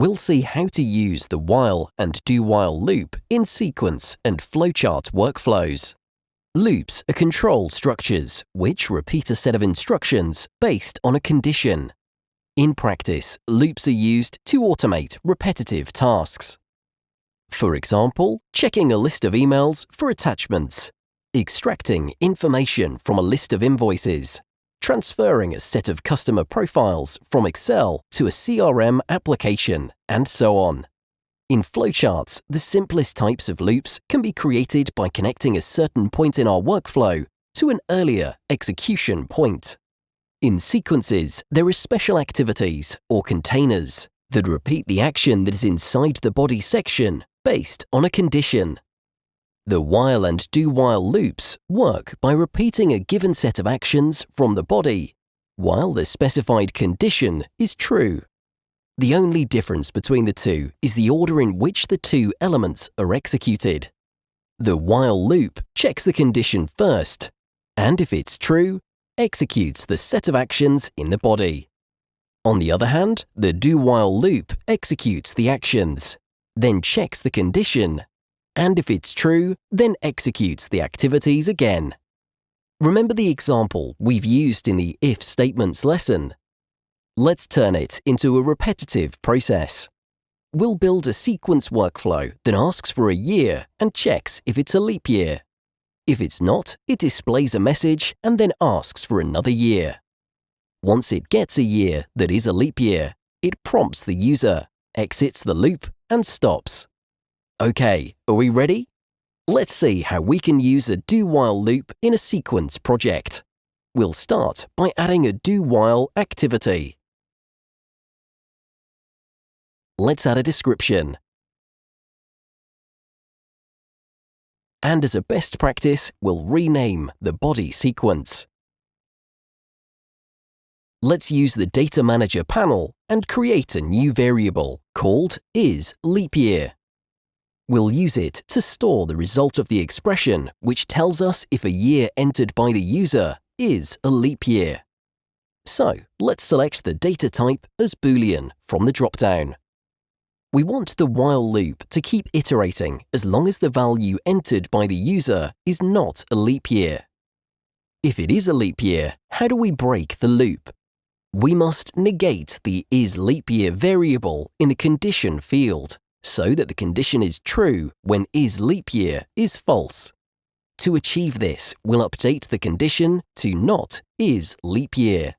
We'll see how to use the while and do-while loop in sequence and flowchart workflows. Loops are control structures which repeat a set of instructions based on a condition. In practice, loops are used to automate repetitive tasks. For example, checking a list of emails for attachments, extracting information from a list of invoices, transferring a set of customer profiles from Excel to a CRM application, and so on. In flowcharts, the simplest types of loops can be created by connecting a certain point in our workflow to an earlier execution point. In sequences, there are special activities, or containers, that repeat the action that is inside the body section based on a condition. The while and do-while loops work by repeating a given set of actions from the body, while the specified condition is true. The only difference between the two is the order in which the two elements are executed. The while loop checks the condition first, and if it's true, executes the set of actions in the body. On the other hand, the do-while loop executes the actions, then checks the condition, and if it's true, then executes the activities again. Remember the example we've used in the if statements lesson? Let's turn it into a repetitive process. We'll build a sequence workflow that asks for a year and checks if it's a leap year. If it's not, it displays a message and then asks for another year. Once it gets a year that is a leap year, it prompts the user, exits the loop, and stops. Okay, are we ready? Let's see how we can use a do-while loop in a sequence project. We'll start by adding a do-while activity. Let's add a description. And as a best practice, we'll rename the body sequence. Let's use the Data Manager panel and create a new variable called isLeapYear. We'll use it to store the result of the expression which tells us if a year entered by the user is a leap year. So, let's select the data type as Boolean from the drop-down. We want the while loop to keep iterating as long as the value entered by the user is not a leap year. If it is a leap year, how do we break the loop? We must negate the isLeapYear variable in the condition field so that the condition is true when isLeapYear is false. To achieve this, we'll update the condition to not isLeapYear.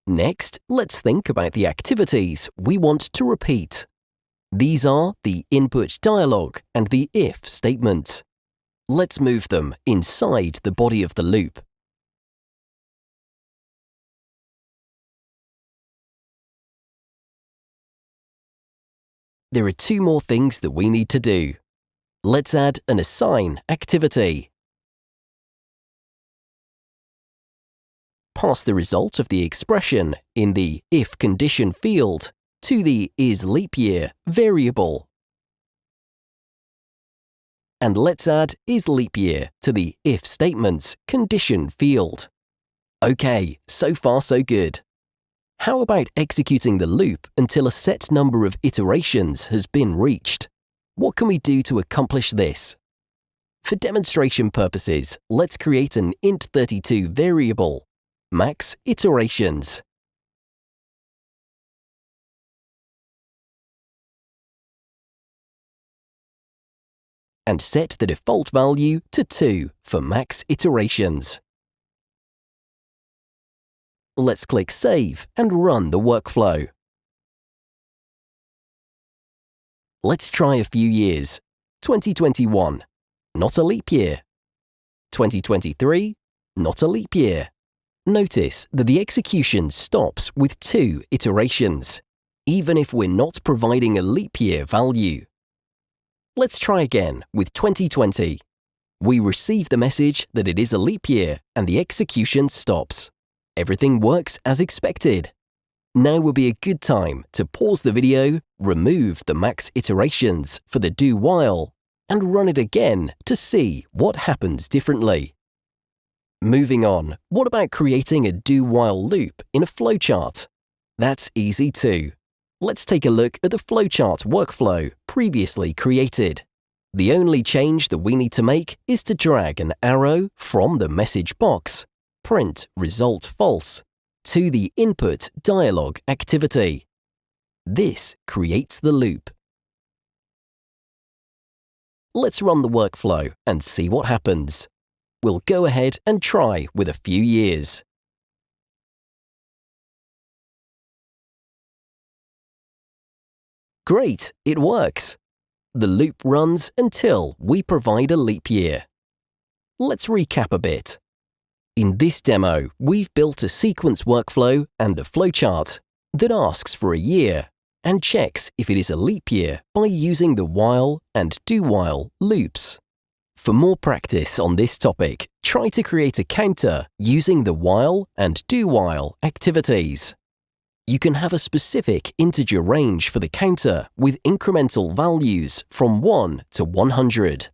Next, let's think about the activities we want to repeat. These are the input dialog and the if statement. Let's move them inside the body of the loop. There are two more things that we need to do. Let's add an assign activity. Pass the result of the expression in the if condition field to the isLeapYear variable. And let's add isLeapYear to the if statement's condition field. Okay, so far so good. How about executing the loop until a set number of iterations has been reached? What can we do to accomplish this? For demonstration purposes, let's create an int32 variable, max iterations. And set the default value to 2 for max iterations. Let's click Save and run the workflow. Let's try a few years. 2021, not a leap year. 2023, not a leap year. Notice that the execution stops with 2 iterations, even if we're not providing a leap year value. Let's try again with 2020. We receive the message that it is a leap year and the execution stops. Everything works as expected. Now would be a good time to pause the video, remove the max iterations for the do while, and run it again to see what happens differently. Moving on, what about creating a do while loop in a flowchart? That's easy too. Let's take a look at the flowchart workflow previously created. The only change that we need to make is to drag an arrow from the message box, print result false, to the input dialog activity. This creates the loop. Let's run the workflow and see what happens. We'll go ahead and try with a few years. Great, it works. The loop runs until we provide a leap year. Let's recap a bit. In this demo, we've built a sequence workflow and a flowchart that asks for a year and checks if it is a leap year by using the while and do-while loops. For more practice on this topic, try to create a counter using the while and do-while activities. You can have a specific integer range for the counter with incremental values from 1 to 100.